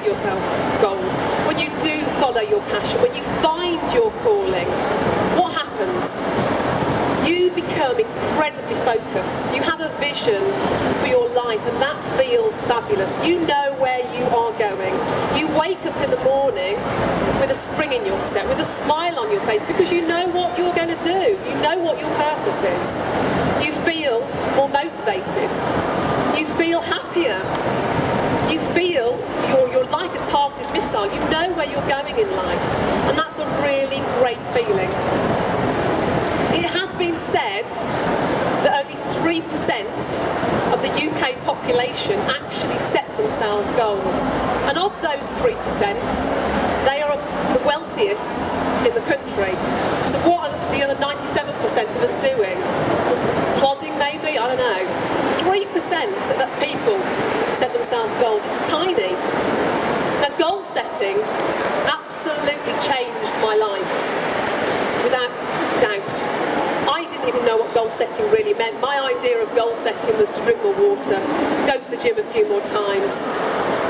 yourself goals, when you do follow your passion, when you find your calling, what happens? You become incredibly focused. You have a vision for your life, and that feels fabulous. You know where you are going. You wake up in the morning with a spring in your step, with a smile on your face, because you know what you're going to do. You know what your purpose is. You feel more motivated. You feel happier. You feel you're like a targeted missile. You know where you're going in life, and that's a really great feeling. It has been said that only 3% of the UK population actually set themselves goals. And of those 3%, they are the wealthiest in the country. So what are the other 97% of us doing? Plodding maybe? I don't know. 3% of people set themselves goals. It's tiny. Now, goal setting absolutely changed my life, without doubt. I didn't even know what goal setting really meant. My idea of goal setting was to drink more water, go to the gym a few more times,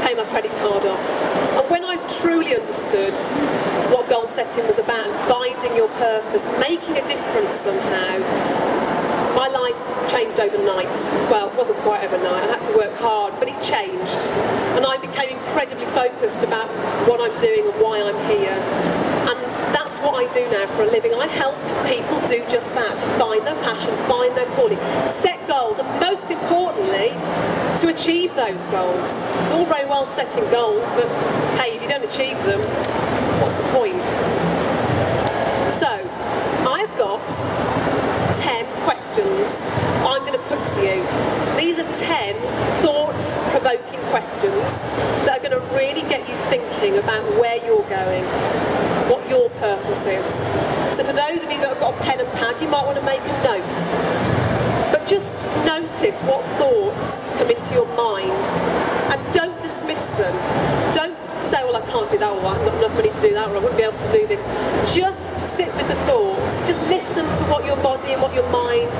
pay my credit card off. And when I truly understood what goal setting was about and finding your purpose, making a difference somehow, my life changed overnight. Well, it wasn't quite overnight. I had to work hard, but it changed. And I became incredibly focused about what I'm doing and why I'm here. And that's what I do now for a living. I help people do just that, to find their passion, find their calling, set goals, and most importantly, to achieve those goals. It's all very well setting goals, but hey, if you don't achieve them, what's the point? So, I've got 10 questions I'm going to put to you. These are 10 thought-provoking questions that are going to really get you thinking about where you're going, what your purpose is. So for those of you that have got a pen and pad, you might want to make a note. But just notice what thoughts come into your mind and don't dismiss them. Don't say, well, I can't do that, or I haven't got enough money to do that, or I wouldn't be able to do this. Just sit with the thoughts. Just listen to what your body and what your mind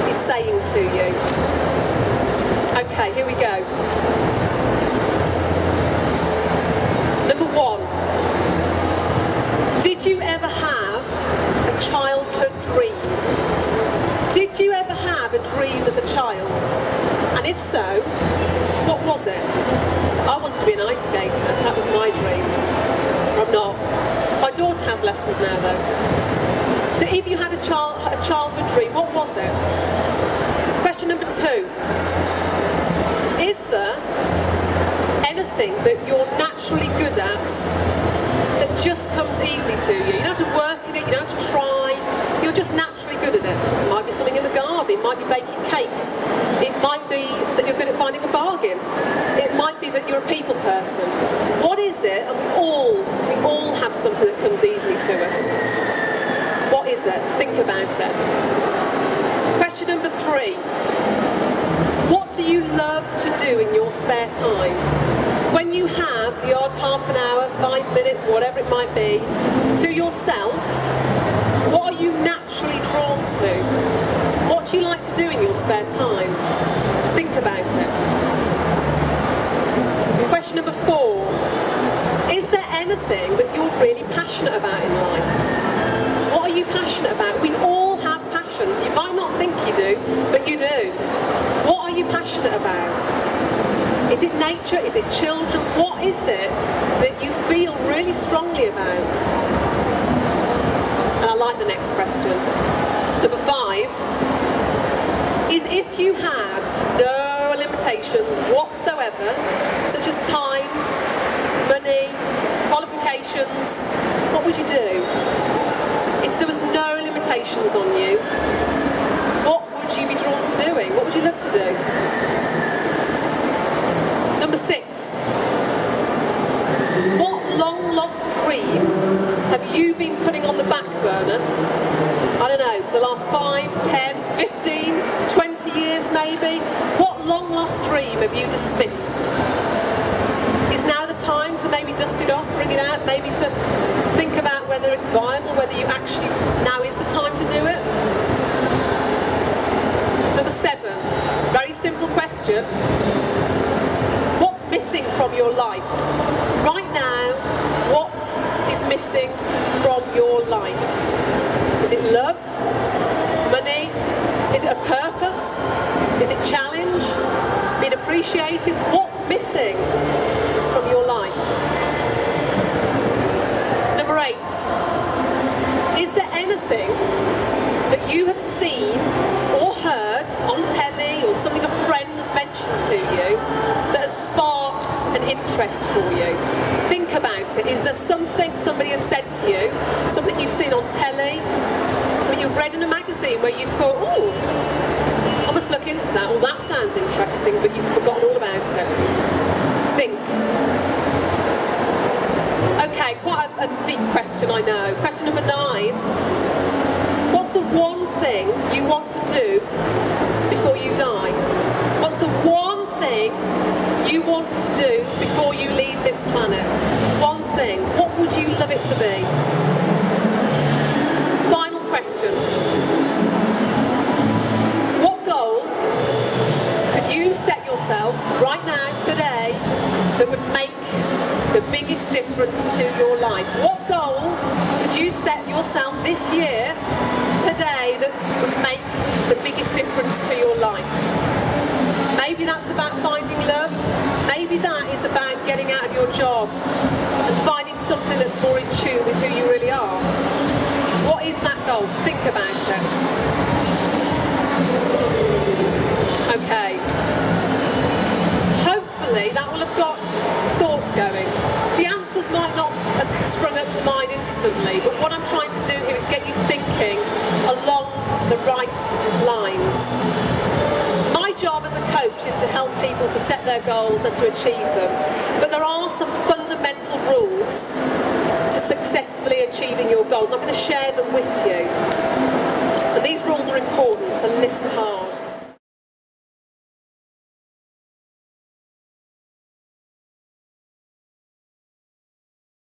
is saying to you. Okay, here we go. Number 1. Did you ever have a childhood dream? Did you ever have a dream as a child? And if so, what was it? I wanted to be an ice skater. That was my dream. I'm not. My daughter has lessons now, though. So if you had a childhood dream, what was it? Question number 2. Is there anything that you're naturally good at that just comes easily to you? You don't have to work in it, you don't have to try, you're just naturally good at it. It might be something in the garden, it might be baking cakes, it might be that you're good at finding a bargain, it might be that you're a people person. What is it? And we all have something that comes easily to us. What is it? Think about it. Question number 3. What do you love to do in your spare time? When you have the odd half an hour, 5 minutes, whatever it might be, to yourself, what are you naturally drawn to? What do you like to do in your spare time? Think about it. Question number 4. Is there anything that you're really passionate about in life? What are you passionate about? We all have passions. You might not think you do, but you do. What are you passionate about? Is it nature? Is it children? What is it that you feel really strongly about? And I like the next question. Number 5 is, if you had no limitations whatsoever, such as time, money, qualifications, what would you do? If there was no limitations on you, what would you be drawn to doing? What would you love to do? Number 6. What long-lost dream have you been putting on the back burner? I don't know, for the last 5, 10, 15, 20 years maybe? What long-lost dream have you dismissed? Is now the time to maybe dust it off, bring it out, maybe to think about whether it's viable, whether you actually, now is the time to do it? Number 7, very simple question. What's missing from your life? Right Money? Is it a purpose? Is it challenge? Being appreciated? What's missing from your life? Number 8. Is there anything that you have seen or heard on telly or something a friend has mentioned to you that has sparked an interest for you? Think about it. Is there something somebody has said to you, something you've seen on telly, something you've read in a magazine where you've thought, oh, I must look into that, well that sounds interesting, but you've forgotten all about it? Think. Okay, quite a deep question, I know. Question number 9. What's the one thing you want to do before you die? What's the one thing you want to do before you leave this planet? One thing. What would you love it to be? Final question. What goal could you set yourself right now, today, that would make the biggest difference to your life? What goal could you set yourself this year, today, that would make the biggest difference to your life? Maybe that's about finding love. Maybe that is about getting out of your job and finding something that's more in tune with who you really are. What is that goal? Think about it. Okay. Hopefully that will have got thoughts going. The answers might not have sprung up to mind instantly, but what I'm trying to do here is get you thinking along the right lines. My job as a coach is to help people to set their goals and to achieve them, but there are some fundamental rules to successfully achieving your goals. I'm going to share them with you. And these rules are important, so listen hard.